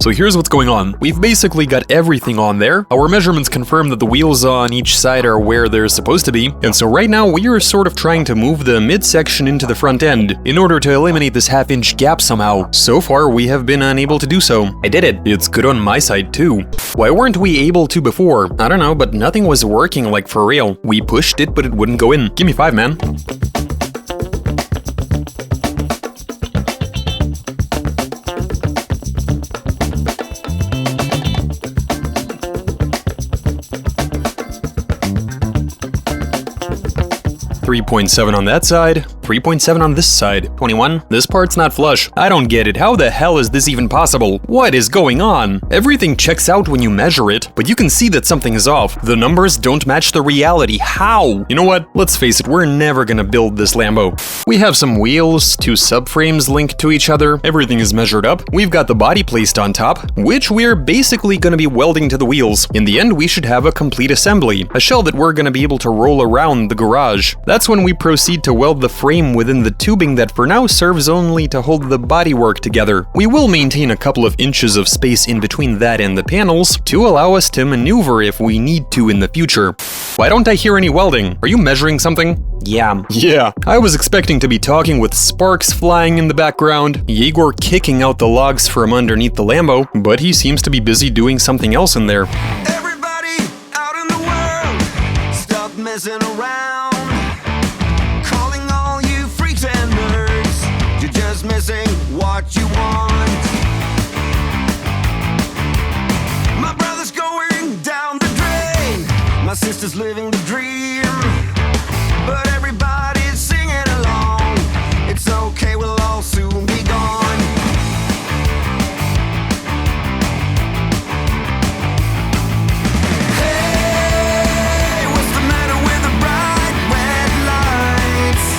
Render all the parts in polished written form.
So here's what's going on. We've basically got everything on there. Our measurements confirm that the wheels on each side are where they're supposed to be. And so right now we are sort of trying to move the midsection into the front end in order to eliminate this half-inch gap somehow. So far we have been unable to do so. I did it. It's good on my side too. Why weren't we able to before? I don't know, but nothing was working like for real. We pushed it, but it wouldn't go in. Give me 5, man. .7 on that side, 3.7 on this side, 21. This part's not flush. I don't get it. How the hell is this even possible? What is going on? Everything checks out when you measure it, but you can see that something is off. The numbers don't match the reality. How? You know what? Let's face it, we're never gonna build this Lambo. We have some wheels, 2 subframes linked to each other. Everything is measured up. We've got the body placed on top, which we're basically gonna be welding to the wheels. In the end, we should have a complete assembly, a shell that we're gonna be able to roll around the garage. That's when we proceed to weld the frame within the tubing that for now serves only to hold the bodywork together. We will maintain a couple of inches of space in between that and the panels to allow us to maneuver if we need to in the future. Why don't I hear any welding? Are you measuring something? Yeah, I was expecting to be talking with sparks flying in the background, Yegor kicking out the logs from underneath the Lambo, but he seems to be busy doing something else in there. Everybody out in the world, stop messing around. Missing what you want. My brother's going down the drain. My sister's living the dream. But everybody's singing along. It's okay, we'll all soon be gone. Hey, what's the matter with the bright red lights?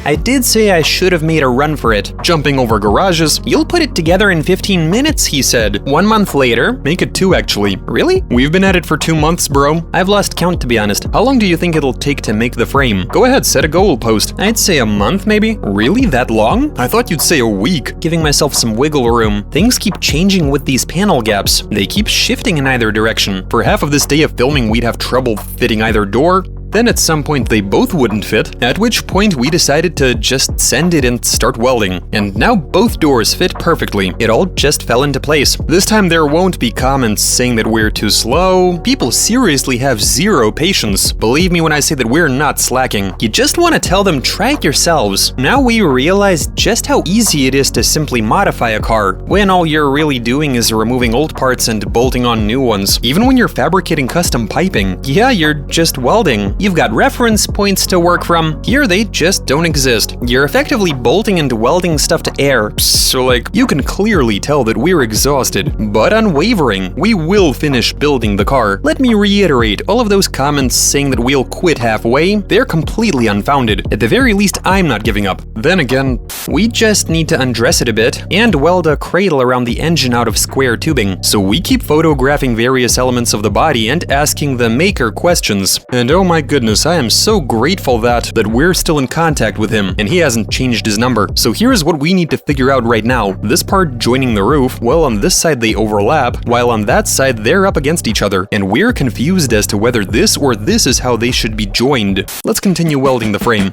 I did say I should have made a run for it. Jumping over garages. You'll put it together in 15 minutes, he said. 1 month later, make it 2 actually. Really? We've been at it for 2 months, bro. I've lost count to be honest. How long do you think it'll take to make the frame? Go ahead, set a goal post. I'd say a month maybe? Really? That long? I thought you'd say a week. Giving myself some wiggle room. Things keep changing with these panel gaps. They keep shifting in either direction. For half of this day of filming, we'd have trouble fitting either door. Then at some point they both wouldn't fit, at which point we decided to just send it and start welding. And now both doors fit perfectly. It all just fell into place. This time there won't be comments saying that we're too slow. People seriously have zero patience. Believe me when I say that we're not slacking. You just want to tell them, try it yourselves. Now we realize just how easy it is to simply modify a car, when all you're really doing is removing old parts and bolting on new ones. Even when you're fabricating custom piping, yeah, you're just welding. You've got reference points to work from. Here they just don't exist. You're effectively bolting and welding stuff to air. So like, you can clearly tell that we're exhausted, but unwavering. We will finish building the car. Let me reiterate, all of those comments saying that we'll quit halfway, they're completely unfounded. At the very least, I'm not giving up. Then again, we just need to undress it a bit and weld a cradle around the engine out of square tubing. So we keep photographing various elements of the body and asking the maker questions. And oh my goodness, I am so grateful that we're still in contact with him and he hasn't changed his number. So here's what we need to figure out right now. This part joining the roof, well, on this side they overlap, while on that side they're up against each other. And we're confused as to whether this or this is how they should be joined. Let's continue welding the frame.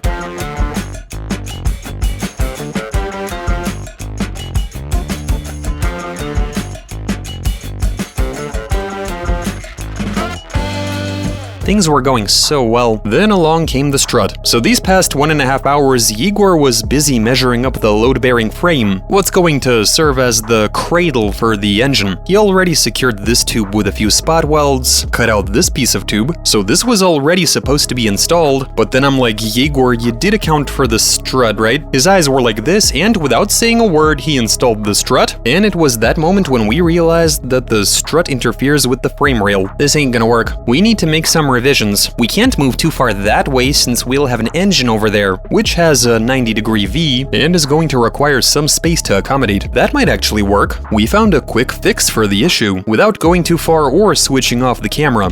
Things were going so well. Then along came the strut. So these past 1.5 hours, Yegor was busy measuring up the load-bearing frame, what's going to serve as the cradle for the engine. He already secured this tube with a few spot welds, cut out this piece of tube, so this was already supposed to be installed, but then I'm like, Yegor, you did account for the strut, right? His eyes were like this, and without saying a word, he installed the strut, and it was that moment when we realized that the strut interferes with the frame rail. This ain't gonna work. We need to make some revisions. We can't move too far that way since we'll have an engine over there, which has a 90-degree V and is going to require some space to accommodate. That might actually work. We found a quick fix for the issue without going too far or switching off the camera.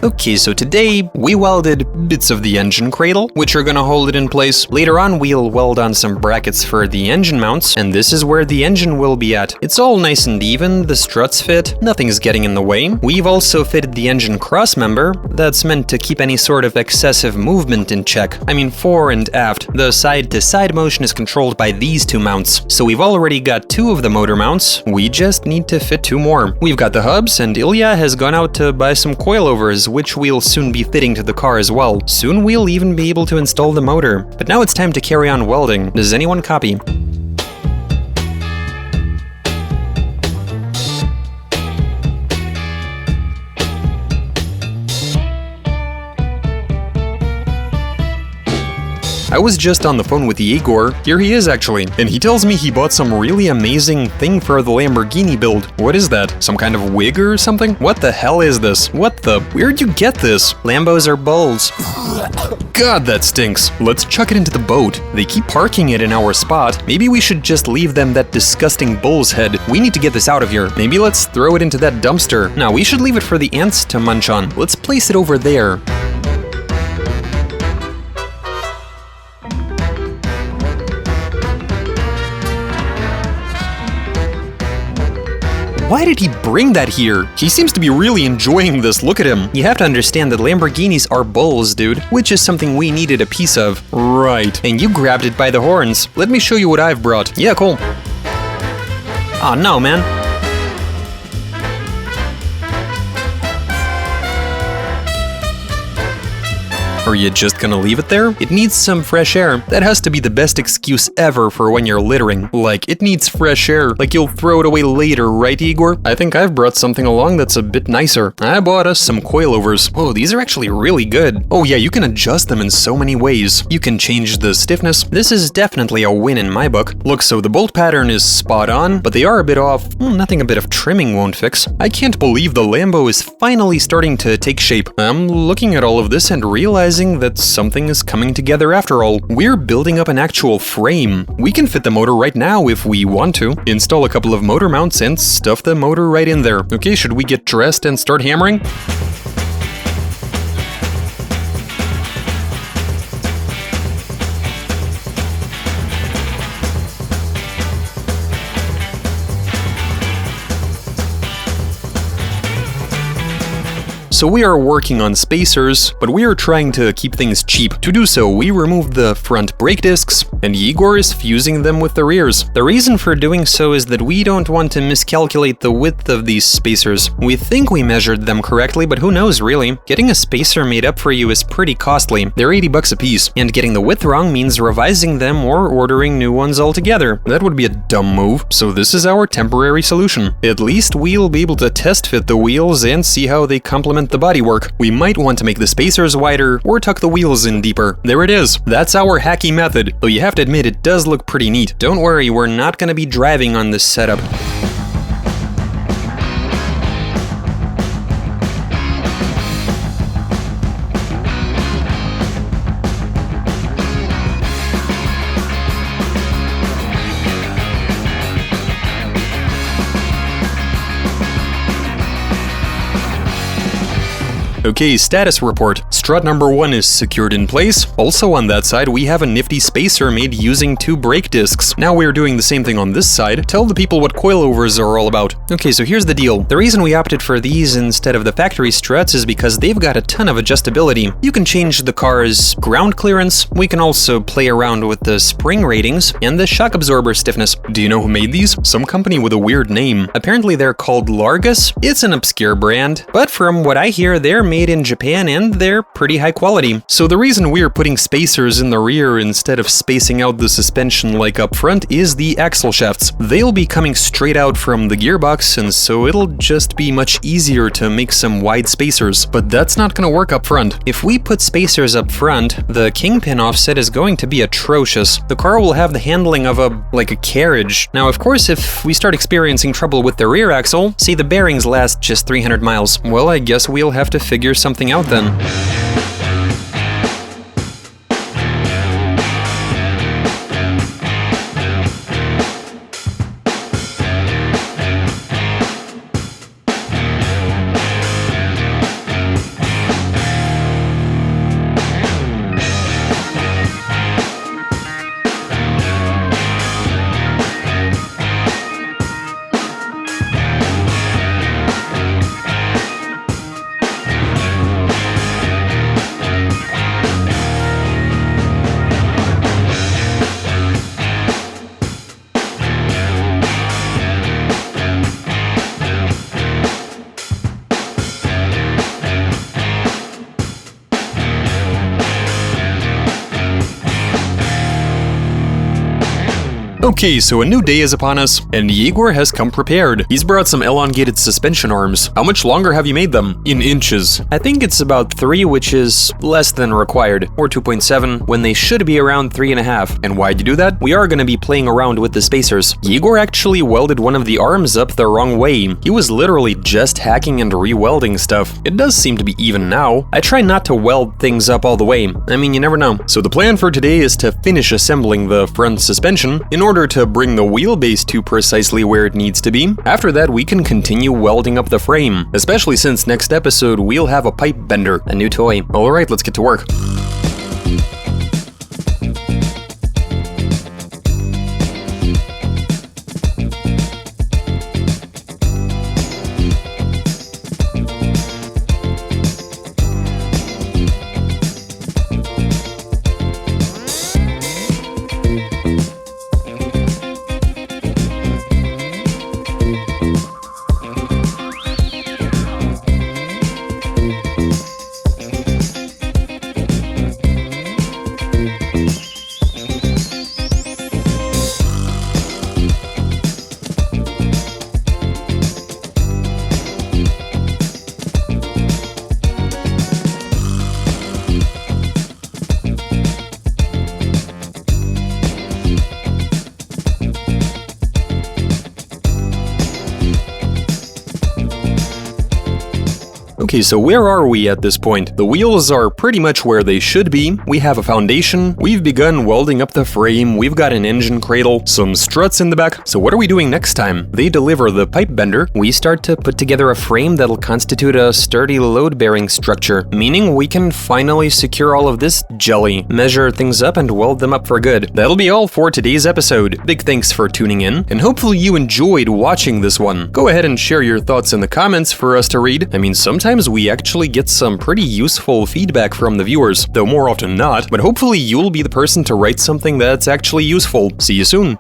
Okay, so today we welded bits of the engine cradle, which are gonna hold it in place. Later on, we'll weld on some brackets for the engine mounts, and this is where the engine will be at. It's all nice and even, the struts fit, nothing's getting in the way. We've also fitted the engine cross member. That's meant to keep any sort of excessive movement in check. I mean, fore and aft. The side-to-side motion is controlled by these two mounts. So we've already got 2 of the motor mounts. We just need to fit 2 more. We've got the hubs, and Ilya has gone out to buy some coilovers, which we'll soon be fitting to the car as well. Soon we'll even be able to install the motor. But now it's time to carry on welding. Does anyone copy? I was just on the phone with Igor. Here he is actually, and he tells me he bought some really amazing thing for the Lamborghini build. What is that? Some kind of wig or something? What the hell is this? What the? Where'd you get this? Lambos are bulls. God, that stinks. Let's chuck it into the boat. They keep parking it in our spot. Maybe we should just leave them that disgusting bull's head. We need to get this out of here. Maybe let's throw it into that dumpster. No, we should leave it for the ants to munch on. Let's place it over there. Why did he bring that here? He seems to be really enjoying this, look at him. You have to understand that Lamborghinis are bulls, dude, which is something we needed a piece of. Right, and you grabbed it by the horns. Let me show you what I've brought. Yeah, cool. Aw, no, man. Are you just gonna leave it there? It needs some fresh air. That has to be the best excuse ever for when you're littering. Like, it needs fresh air. Like you'll throw it away later, right, Igor? I think I've brought something along that's a bit nicer. I bought us some coilovers. Whoa, these are actually really good. Oh yeah, you can adjust them in so many ways. You can change the stiffness. This is definitely a win in my book. Look, so the bolt pattern is spot on, but they are a bit off. Nothing a bit of trimming won't fix. I can't believe the Lambo is finally starting to take shape. I'm looking at all of this and realizing that something is coming together after all. We're building up an actual frame. We can fit the motor right now if we want to. Install a couple of motor mounts and stuff the motor right in there. Okay, should we get dressed and start hammering? So we are working on spacers, but we are trying to keep things cheap. To do so, we removed the front brake discs, and Igor is fusing them with the rears. The reason for doing so is that we don't want to miscalculate the width of these spacers. We think we measured them correctly, but who knows really? Getting a spacer made up for you is pretty costly. They're $80 a piece, and getting the width wrong means revising them or ordering new ones altogether. That would be a dumb move, so this is our temporary solution. At least we'll be able to test fit the wheels and see how they complement the bodywork. We might want to make the spacers wider or tuck the wheels in deeper. There it is. That's our hacky method, though you have to admit it does look pretty neat. Don't worry, we're not gonna be driving on this setup. Okay, status report. Strut number 1 is secured in place. Also on that side, we have a nifty spacer made using 2 brake discs. Now we're doing the same thing on this side. Tell the people what coilovers are all about. Okay, so here's the deal. The reason we opted for these instead of the factory struts is because they've got a ton of adjustability. You can change the car's ground clearance. We can also play around with the spring ratings and the shock absorber stiffness. Do you know who made these? Some company with a weird name. Apparently they're called Largus. It's an obscure brand, but from what I hear, they're made in Japan and they're pretty high quality. So the reason we're putting spacers in the rear instead of spacing out the suspension like up front is the axle shafts. They'll be coming straight out from the gearbox, and so it'll just be much easier to make some wide spacers. But that's not gonna work up front. If we put spacers up front, the kingpin offset is going to be atrocious. The car will have the handling of a carriage. Now, of course, if we start experiencing trouble with the rear axle, say the bearings last just 300 miles, well, I guess we'll have to figure something out then. Okay, so a new day is upon us, and Igor has come prepared. He's brought some elongated suspension arms. How much longer have you made them? In inches. I think it's about 3, which is less than required, or 2.7, when they should be around 3.5. And why'd you do that? We are gonna be playing around with the spacers. Igor actually welded one of the arms up the wrong way. He was literally just hacking and re-welding stuff. It does seem to be even now. I try not to weld things up all the way. I mean, you never know. So the plan for today is to finish assembling the front suspension in order to bring the wheelbase to precisely where it needs to be. After that, we can continue welding up the frame, especially since next episode we'll have a pipe bender, a new toy. Alright, let's get to work. Okay, so where are we at this point? The wheels are pretty much where they should be. We have a foundation. We've begun welding up the frame. We've got an engine cradle, some struts in the back. So what are we doing next time? They deliver the pipe bender. We start to put together a frame that'll constitute a sturdy load-bearing structure, meaning we can finally secure all of this jelly, measure things up, and weld them up for good. That'll be all for today's episode. Big thanks for tuning in, and hopefully you enjoyed watching this one. Go ahead and share your thoughts in the comments for us to read. I mean, sometimes we actually get some pretty useful feedback from the viewers, though more often not, but hopefully you'll be the person to write something that's actually useful. See you soon!